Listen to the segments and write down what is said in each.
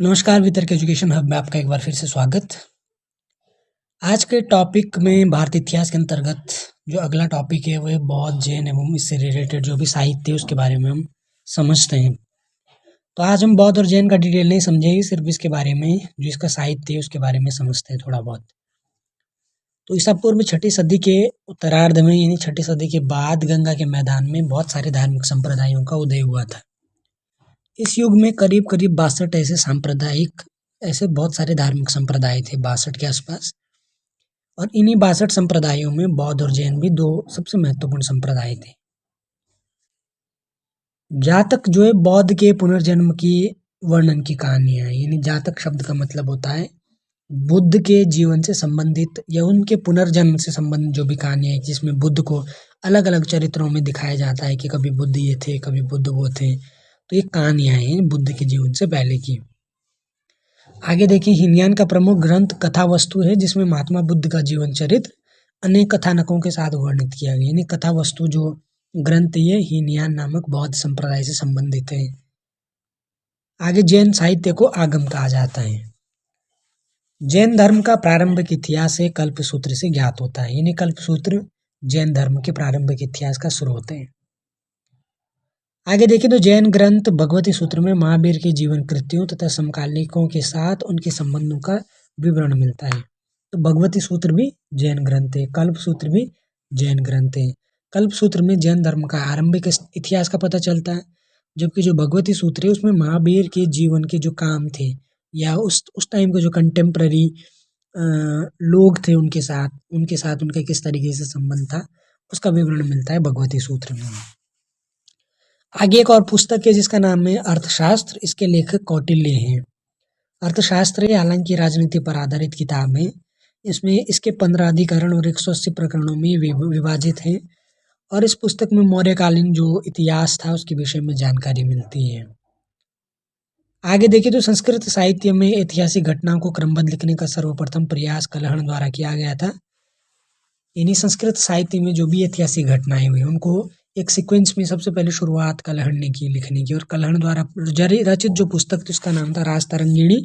नमस्कार, वितर्क education hub में आपका एक बार फिर से स्वागत। आज के टॉपिक में भारतीय इतिहास के अंतर्गत जो अगला टॉपिक है वो है बौद्ध, जैन एवं इससे रिलेटेड जो भी साहित्य है उसके बारे में हम समझते हैं। तो आज हम बौद्ध और जैन का डिटेल नहीं समझेंगे, सिर्फ इसके बारे में जो इसका साहित्य है उसके बारे में समझते हैं थोड़ा बहुत। तो ईसा पूर्व 6ठी सदी के उत्तरार्ध में यानी 6ठी सदी के बाद गंगा के मैदान में बहुत सारे धार्मिक संप्रदायों का उदय हुआ था। इस युग में करीब करीब 62 ऐसे बहुत सारे धार्मिक संप्रदाय थे 62 के आसपास। और इन्हीं 62 संप्रदायों में बौद्ध और जैन भी दो सबसे महत्वपूर्ण संप्रदाय थे। जातक जो है बौद्ध के पुनर्जन्म की वर्णन की कहानियां है, यानी जातक शब्द का मतलब होता है बुद्ध के जीवन से संबंधित या उनके पुनर्जन्म से संबंधित जो भी कहानियां है, जिसमें बुद्ध को अलग अलग चरित्रों में दिखाया जाता है कि कभी बुद्ध ये थे, कभी बुद्ध वो थे। तो ये कहानियां हैं बुद्ध के जीवन से पहले की। आगे देखिए, हीनयान का प्रमुख ग्रंथ कथा वस्तु है, जिसमें महात्मा बुद्ध का जीवन चरित्र अनेक कथानकों के साथ वर्णित किया गया। यानी कथा वस्तु जो ग्रंथ ये हीनयान नामक बौद्ध संप्रदाय से संबंधित है। आगे जैन साहित्य को आगम कहा जाता है। जैन धर्म का प्रारंभिक इतिहास है कल्पसूत्र से ज्ञात होता है, यानी कल्पसूत्र जैन धर्म के प्रारंभिक इतिहास का स्रोत है। आगे देखिए तो जैन ग्रंथ भगवती सूत्र में महावीर के जीवन कृत्यों तथा समकालिकों के साथ उनके संबंधों का विवरण मिलता है। तो भगवती सूत्र भी जैन ग्रंथ है, कल्प सूत्र भी जैन ग्रंथ है। कल्प सूत्र में जैन धर्म का आरंभिक इतिहास का पता चलता है, जबकि जो भगवती सूत्र है उसमें महावीर के जीवन के जो काम थे या उस टाइम के जो कंटेम्प्ररी लोग थे उनके साथ उनका किस तरीके से संबंध था उसका विवरण मिलता है भगवती सूत्र में। आगे एक और पुस्तक है जिसका नाम है अर्थशास्त्र, इसके लेखक कौटिल्य हैं। अर्थशास्त्र हालांकि राजनीति पर आधारित किताब है। इसमें इसके 15 अधिकरण और 180 प्रकरणों में विभाजित है और इस पुस्तक में मौर्यकालीन जो इतिहास था उसके विषय में जानकारी मिलती है। आगे देखिए तो संस्कृत साहित्य में ऐतिहासिक घटनाओं को क्रमबद्ध लिखने का सर्वप्रथम प्रयास कलहण द्वारा किया गया था। यानी संस्कृत साहित्य में जो भी ऐतिहासिक घटनाएं हुई उनको एक सीक्वेंस में सबसे पहले शुरुआत कलहण ने की लिखने की, और कलहण द्वारा रचित जो पुस्तक थी उसका नाम था राजतरंगिणी,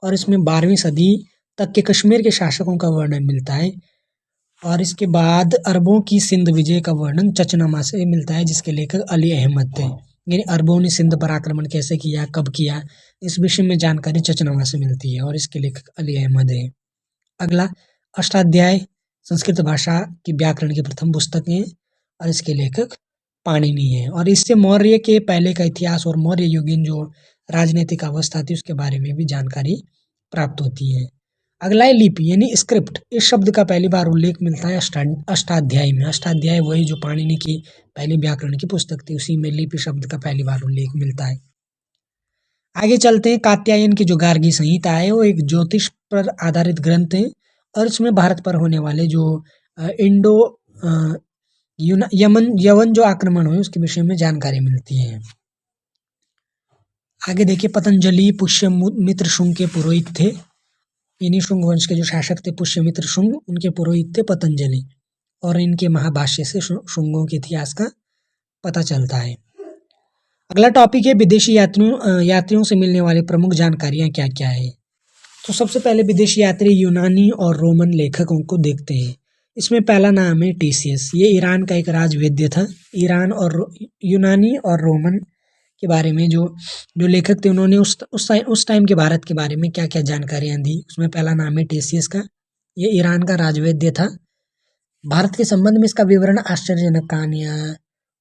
और इसमें 12वीं सदी तक के कश्मीर के शासकों का वर्णन मिलता है। और इसके बाद अरबों की सिंध विजय का वर्णन चचनामा से मिलता है, जिसके लेखक अली अहमद थे। यानी अरबों ने सिंध पर आक्रमण कैसे किया, कब किया, इस विषय में जानकारी चचनामा से मिलती है और इसके लेखक अली अहमद है। अगला अष्टाध्याय संस्कृत भाषा की व्याकरण की प्रथम पुस्तक है और इसके लेखक पाणिनि है। और इससे मौर्य के पहले का इतिहास और मौर्य युगीन जो राजनीतिक अवस्था थी उसके बारे में भी जानकारी प्राप्त होती है। अगला है लिपि यानी स्क्रिप्ट। इस शब्द का पहली बार उल्लेख मिलता है अष्टाध्यायी में। अष्टाध्याय वही जो पाणिनि की पहली व्याकरण की पुस्तक थी, उसी में लिपि शब्द का पहली बार उल्लेख मिलता है। आगे चलते हैं, कात्यायन की जो गार्गी संहिता है वो एक ज्योतिष पर आधारित ग्रंथ है और इसमें भारत पर होने वाले जो इंडो यवन जो आक्रमण हुए उसके विषय में जानकारी मिलती है। आगे देखिए, पतंजलि पुष्यमित्र शुंग के पुरोहित थे। इन्हीं शुंग वंश के जो शासक थे पुष्यमित्र शुंग, उनके पुरोहित थे पतंजलि, और इनके महाभाष्य से शुंगों के इतिहास का पता चलता है। अगला टॉपिक है विदेशी यात्रियों से मिलने वाली प्रमुख जानकारियां क्या क्या है। तो सबसे पहले विदेशी यात्री यूनानी और रोमन लेखकों को देखते हैं। इसमें पहला नाम है टीसीएस। ये ईरान का एक राजवैद्य था। ईरान और यूनानी और रोमन के बारे में जो लेखक थे उन्होंने उस टाइम के भारत के बारे में क्या क्या जानकारियां दी। उसमें पहला नाम है टीसीएस का। ये ईरान का राजवैद्य था। भारत के संबंध में इसका विवरण आश्चर्यजनक कहानियां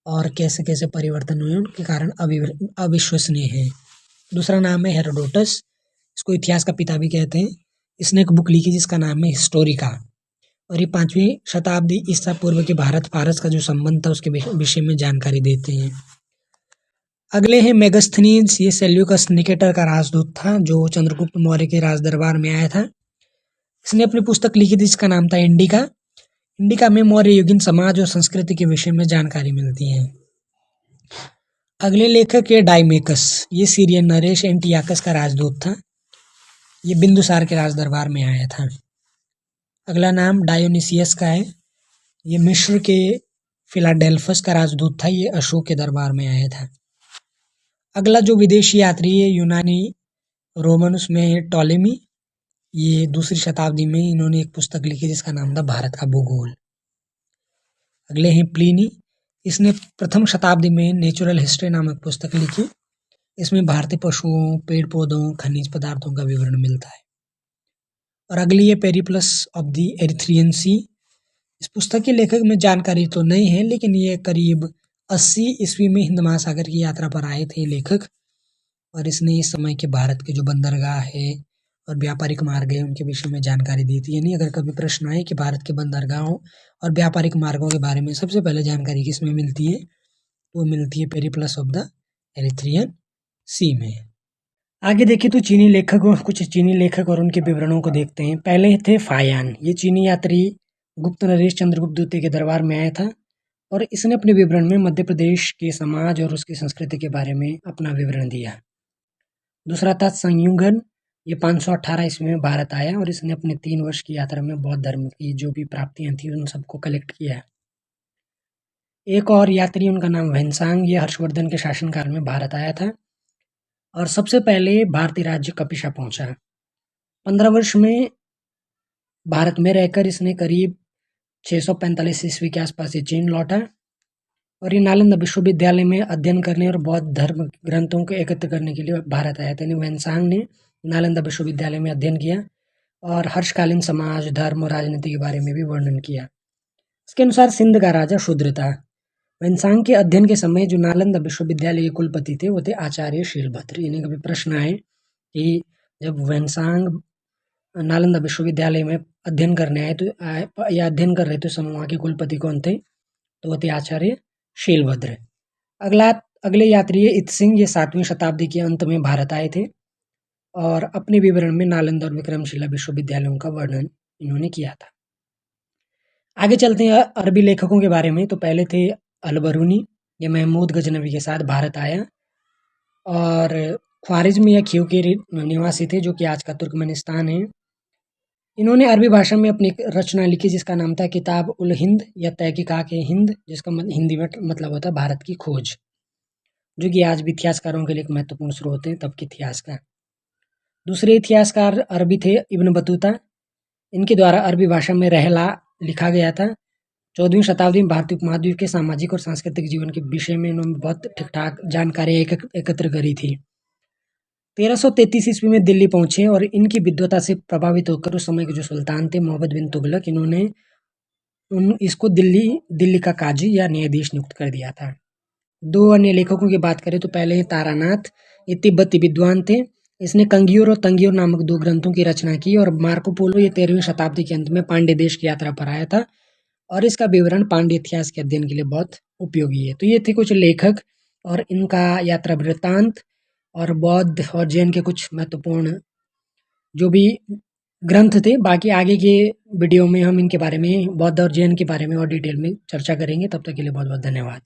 और कैसे कैसे परिवर्तन हुए उनके कारण अविश्वसनीय है। दूसरा नाम है हेरोडोटस। इसको इतिहास का पिता भी कहते हैं। इसने एक बुक लिखी जिसका नाम है हिस्टोरिका, और ये 5वीं शताब्दी ईसा पूर्व के भारत फारस का जो संबंध था उसके विषय में जानकारी देते हैं। अगले हैं मेगास्थनीज। ये सेल्यूकस निकेटर का राजदूत था जो चंद्रगुप्त मौर्य के राज दरबार में आया था। इसने अपनी पुस्तक लिखी थी जिसका नाम था इंडिका। इंडिका में मौर्य युगीन समाज और संस्कृति के विषय में जानकारी मिलती है। अगले लेखक है डाइमेकस। ये सीरियन नरेश एंटियाकस का राजदूत था। ये बिंदुसार के राज दरबार में आया था। अगला नाम डायोनिसियस का है। ये मिस्र के फिलाडेल्फस का राजदूत था। ये अशोक के दरबार में आया था। अगला जो विदेशी यात्री है यूनानी रोमन उसमें टॉलेमी, ये दूसरी शताब्दी में इन्होंने एक पुस्तक लिखी जिसका नाम था भारत का भूगोल। अगले हैं प्लिनी, इसने प्रथम शताब्दी में नेचुरल हिस्ट्री नामक पुस्तक लिखी। इसमें भारतीय पशुओं, पेड़ पौधों, खनिज पदार्थों का विवरण मिलता है। और अगली है पेरिप्लस ऑफ द एरिथ्रियन सी। इस पुस्तक के लेखक में जानकारी तो नहीं है, लेकिन ये करीब 80 ईस्वी में हिंद महासागर की यात्रा पर आए थे लेखक। और इसने इस समय के भारत के जो बंदरगाह है और व्यापारिक मार्ग है उनके विषय में जानकारी दी थी। यानी अगर कभी प्रश्न आए कि भारत के बंदरगाहों और व्यापारिक मार्गों के बारे में सबसे पहले जानकारी किसमें मिलती है, तो वो मिलती है पेरिप्लस ऑफ द एरिथ्रियन सी में। आगे देखिए तो कुछ चीनी लेखक और उनके विवरणों को देखते हैं। पहले थे फायान, ये चीनी यात्री गुप्त नरेश चंद्रगुप्त द्वितीय के दरबार में आया था और इसने अपने विवरण में मध्य प्रदेश के समाज और उसकी संस्कृति के बारे में अपना विवरण दिया। दूसरा था संयुगन, ये 518 ईस्वी में भारत आया और इसने अपने 3 वर्ष की यात्रा में बौद्ध धर्म की जो भी प्राप्तियां थी उन सबको कलेक्ट किया। एक और यात्री, उनका नाम वेन्सांग, ये हर्षवर्धन के शासनकाल में भारत आया था और सबसे पहले भारतीय राज्य कपिशा पहुंचा। 15 वर्ष में भारत में रहकर इसने करीब 645 ईस्वी के आसपास ये चीन लौटा और ये नालंदा विश्वविद्यालय में अध्ययन करने और बौद्ध धर्म ग्रंथों को एकत्र करने के लिए भारत आया था। वेन्सांग ने नालंदा विश्वविद्यालय में अध्ययन किया और हर्षकालीन समाज, धर्म और राजनीति के बारे में भी वर्णन किया। इसके अनुसार सिंध का राजा शूद्र था। वेन्सांग के अध्ययन के समय जो नालंदा विश्वविद्यालय के कुलपति थे वो थे आचार्य शीलभद्र। इन्हें कभी प्रश्न आए कि जब वेन्सांग नालंदा विश्वविद्यालय में अध्ययन करने आए तो या अध्ययन कर रहे थे, समूह के कुलपति कौन थे, तो वो थे आचार्य शीलभद्र। अगले यात्री है इत्सिंग, ये 7वीं शताब्दी के अंत में भारत आए थे और अपने विवरण में नालंदा और विक्रमशिला विश्वविद्यालयों का वर्णन इन्होंने किया था। आगे चलते हैं अरबी लेखकों के बारे में। तो पहले थे अल-बरूनी, ये महमूद गजनवी के साथ भारत आया और ख्वारिज्म या खीव के निवासी थे जो कि आज का तुर्कमेनिस्तान है। इन्होंने अरबी भाषा में अपनी एक रचना लिखी जिसका नाम था किताब उल हिंद या तहकीकात-ए-हिंद, जिसका हिंदी में मतलब होता है भारत की खोज, जो कि आज भी इतिहासकारों के लिए एक महत्वपूर्ण स्रोत है तब के इतिहास का। दूसरे इतिहासकार अरबी थे इब्न बतूता, इनके द्वारा अरबी भाषा में रहला लिखा गया था। 14वीं शताब्दी में भारतीय उपमहाद्वीप के सामाजिक और सांस्कृतिक जीवन के विषय में इन्होंने बहुत ठीक ठाक जानकारी एकत्र करी थी। 1333 ईस्वी में दिल्ली पहुंचे और इनकी विद्वता से प्रभावित होकर उस समय के जो सुल्तान थे मोहम्मद बिन तुगलक, इन्होंने इसको दिल्ली का काजी या न्यायाधीश नियुक्त कर दिया था। 2 अन्य लेखकों की बात करें तो पहले हैं तारानाथ, ये तिब्बती विद्वान थे। इसने कंगियोर और तंगियोर नामक 2 ग्रंथों की रचना की और मार्को पोलो ये 13वीं शताब्दी के अंत में पांड्य देश की यात्रा पर आया था और इसका विवरण पांड्य इतिहास के अध्ययन के लिए बहुत उपयोगी है। तो ये थे कुछ लेखक और इनका यात्रा वृत्तांत और बौद्ध और जैन के कुछ महत्वपूर्ण जो भी ग्रंथ थे। बाकी आगे के वीडियो में हम इनके बारे में, बौद्ध और जैन के बारे में और डिटेल में चर्चा करेंगे। तब तक के लिए बहुत बहुत धन्यवाद।